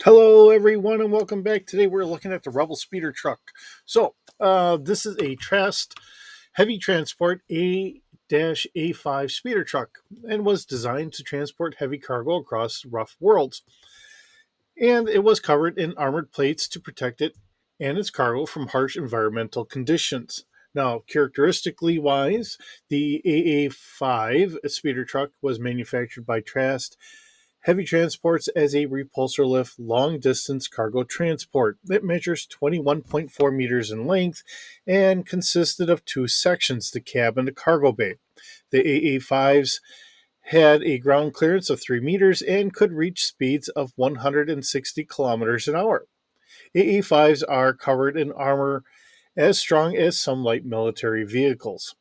Hello, everyone, and welcome back. Today, we're looking at the Rebel Speeder Truck. This is a Trast heavy transport A-A5 speeder truck and was designed to transport heavy cargo across rough worlds. And it was covered in armored plates to protect it and its cargo from harsh environmental conditions. Now, characteristically wise, the AA5 speeder truck was manufactured by Trast Heavy Transports as a repulsor lift long distance cargo transport. It measures 21.4 meters in length and consisted of two sections, the cab and the cargo bay. The AA5s had a ground clearance of 3 meters and could reach speeds of 160 kilometers an hour. AA5s are covered in armor as strong as some light military vehicles.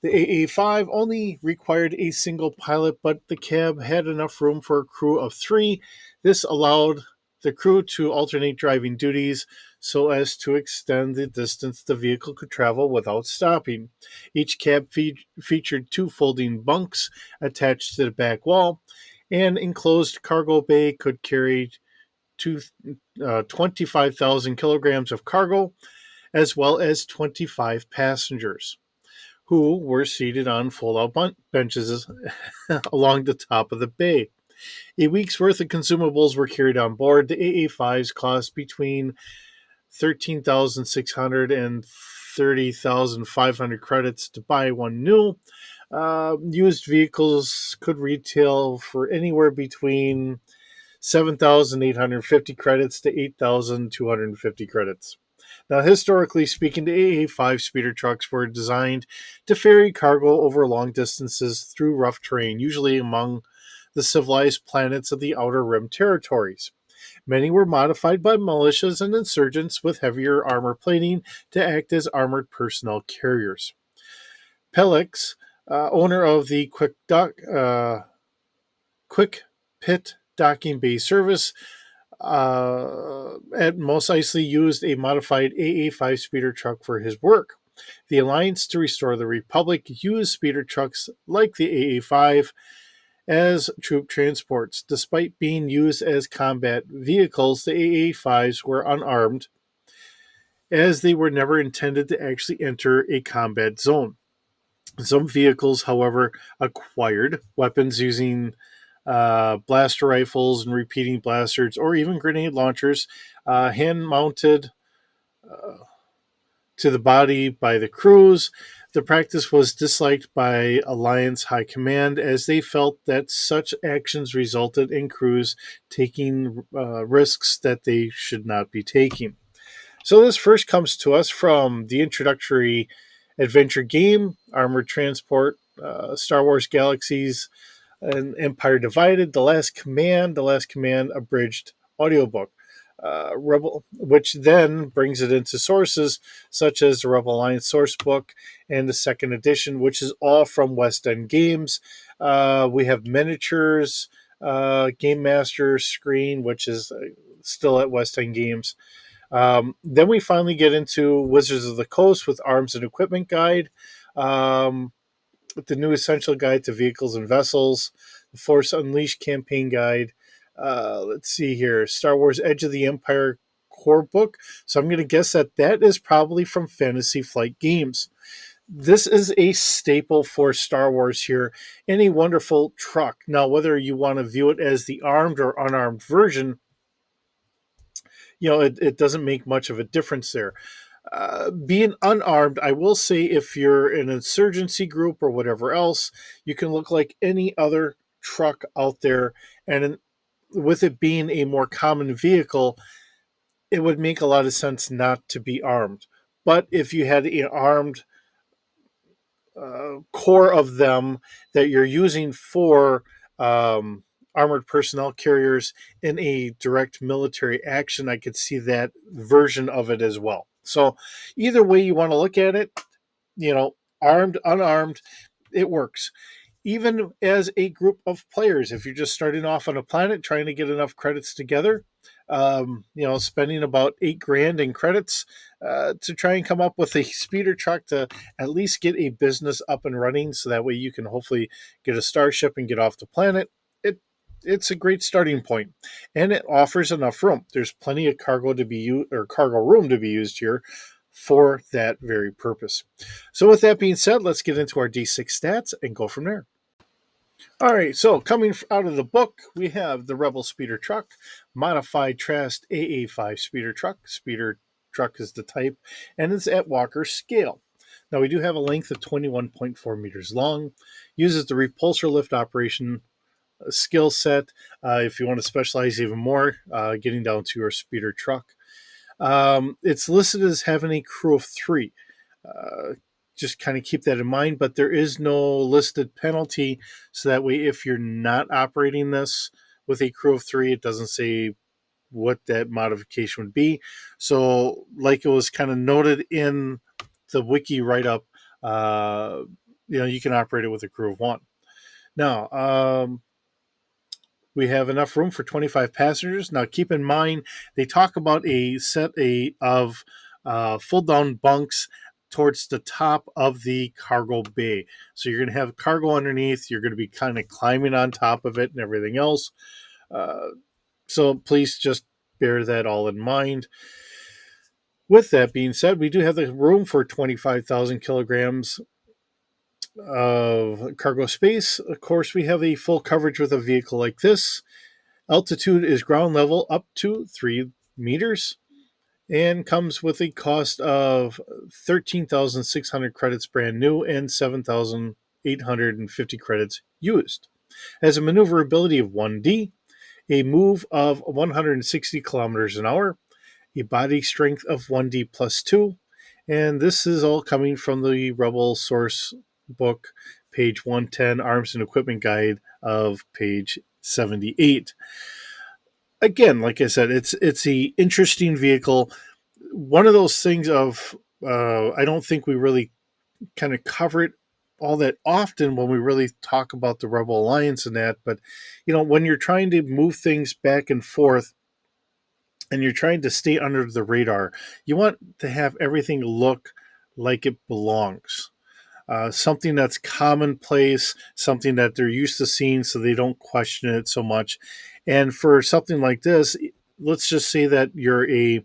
The AA5 only required a single pilot, but the cab had enough room for a crew of three. This allowed the crew to alternate driving duties so as to extend the distance the vehicle could travel without stopping. Each cab featured two folding bunks attached to the back wall. An enclosed cargo bay could carry 25,000 kilograms of cargo, as well as 25 passengers who were seated on fold-out benches along the top of the bay. A week's worth of consumables were carried on board. The AA5s cost between 13,600 and 30,500 credits to buy one new. Used vehicles could retail for anywhere between 7,850 credits to 8,250 credits. Now, historically speaking, the AA5 speeder trucks were designed to ferry cargo over long distances through rough terrain, usually among the civilized planets of the Outer Rim territories. Many were modified by militias and insurgents with heavier armor plating to act as armored personnel carriers. Pelix, owner of the Quick Pit Docking Bay service, at Mos Eisley used a modified AA5 speeder truck for his work. The Alliance to Restore the Republic used speeder trucks like the AA5 as troop transports. Despite being used as combat vehicles, the AA5s were unarmed as they were never intended to actually enter a combat zone. Some vehicles, however, acquired weapons using blaster rifles and repeating blasters, or even grenade launchers, hand mounted uh, to the body by the crews. The practice was disliked by Alliance High Command as they felt that such actions resulted in crews taking risks that they should not be taking. So, this first comes to us from the introductory adventure game, Armored Transport, Star Wars Galaxies, and Empire Divided, The Last Command abridged audiobook. Rebel, which then brings it into sources such as the Rebel Alliance source book and the second edition, which is all from West End Games. We have miniatures, Game Master Screen, which is still at West End Games. Then we finally get into Wizards of the Coast with Arms and Equipment Guide. Um, the new Essential Guide to Vehicles and Vessels, the Force Unleashed campaign guide. Let's see here, Star Wars Edge of the Empire core book. So I'm going to guess that that is probably from Fantasy Flight Games. This is a staple for Star Wars here and a wonderful truck. Now, whether you want to view it as the armed or unarmed version, it doesn't make much of a difference there. Being unarmed, I will say if you're an insurgency group or whatever else, you can look like any other truck out there. And with it being a more common vehicle, it would make a lot of sense not to be armed. But if you had an armed core of them that you're using for armored personnel carriers in a direct military action, I could see that version of it as well. So, either way you want to look at it, armed, unarmed, it works. Even as a group of players, if you're just starting off on a planet trying to get enough credits together, spending about 8 grand in credits to try and come up with a speeder truck to at least get a business up and running, so that way you can hopefully get a starship and get off the planet. It it's a great starting point, and it offers enough room. There's plenty of cargo to be used, or cargo room to be used here for that very purpose. So with that being said, let's get into our D6 stats and go from there. All right, so coming out of the book, we have the Rebel Speeder Truck, modified Trask AA5 Speeder Truck. Speeder Truck is the type, and it's at Walker scale. Now, we do have a length of 21.4 meters long, uses the repulsor lift operation skill set. If you want to specialize even more, getting down to your speeder truck. It's listed as having a crew of 3. Uh, just kind of keep that in mind, but there is no listed penalty. So that way, if you're not operating this with a crew of 3, it doesn't say what that modification would be. So, like it was kind of noted in the wiki write up, you can operate it with a crew of 1. Now, we have enough room for 25 passengers. Now, keep in mind, they talk about a set of full down bunks towards the top of the cargo bay. So you're going to have cargo underneath. You're going to be kind of climbing on top of it and everything else. So please just bear that all in mind. With that being said, we do have the room for 25,000 kilograms of cargo space. Of course, we have a full coverage with a vehicle like this. Altitude is ground level up to 3 meters and comes with a cost of 13,600 credits brand new and 7,850 credits used. Has a maneuverability of 1D, a move of 160 kilometers an hour, a body strength of 1D plus 2, and this is all coming from the Rebel source book, page 110, Arms and Equipment Guide of page 78. Again, like I said, it's a interesting vehicle. One of those things of I don't think we really kind of cover it all that often when we really talk about the Rebel Alliance and that. But when you're trying to move things back and forth, and you're trying to stay under the radar, you want to have everything look like it belongs. Something that's commonplace, something that they're used to seeing so they don't question it so much. And for something like this, let's just say that you're a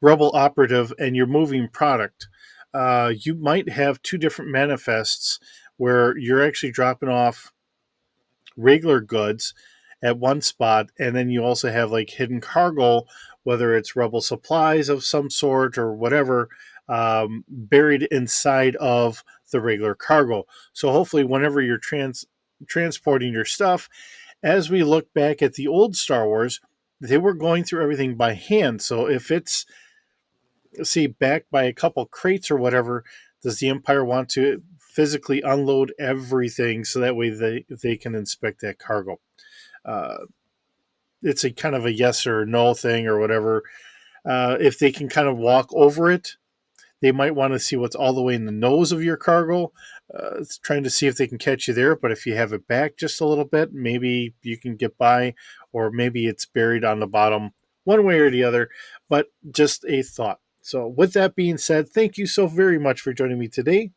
Rebel operative and you're moving product. You might have 2 different manifests where you're actually dropping off regular goods at one spot, and then you also have like hidden cargo, whether it's Rebel supplies of some sort or whatever, buried inside of the regular cargo. So hopefully, whenever you're transporting your stuff, as we look back at the old Star Wars, they were going through everything by hand. So if it's, say, backed by a couple crates or whatever, does the Empire want to physically unload everything so that way they can inspect that cargo? It's a kind of a yes or no thing or whatever. If they can kind of walk over it, they might want to see what's all the way in the nose of your cargo, trying to see if they can catch you there. But if you have it back just a little bit, maybe you can get by, or maybe it's buried on the bottom, one way or the other. But just a thought. So with that being said, thank you so very much for joining me today.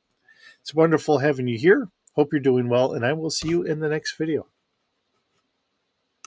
It's wonderful having you here. Hope you're doing well, and I will see you in the next video.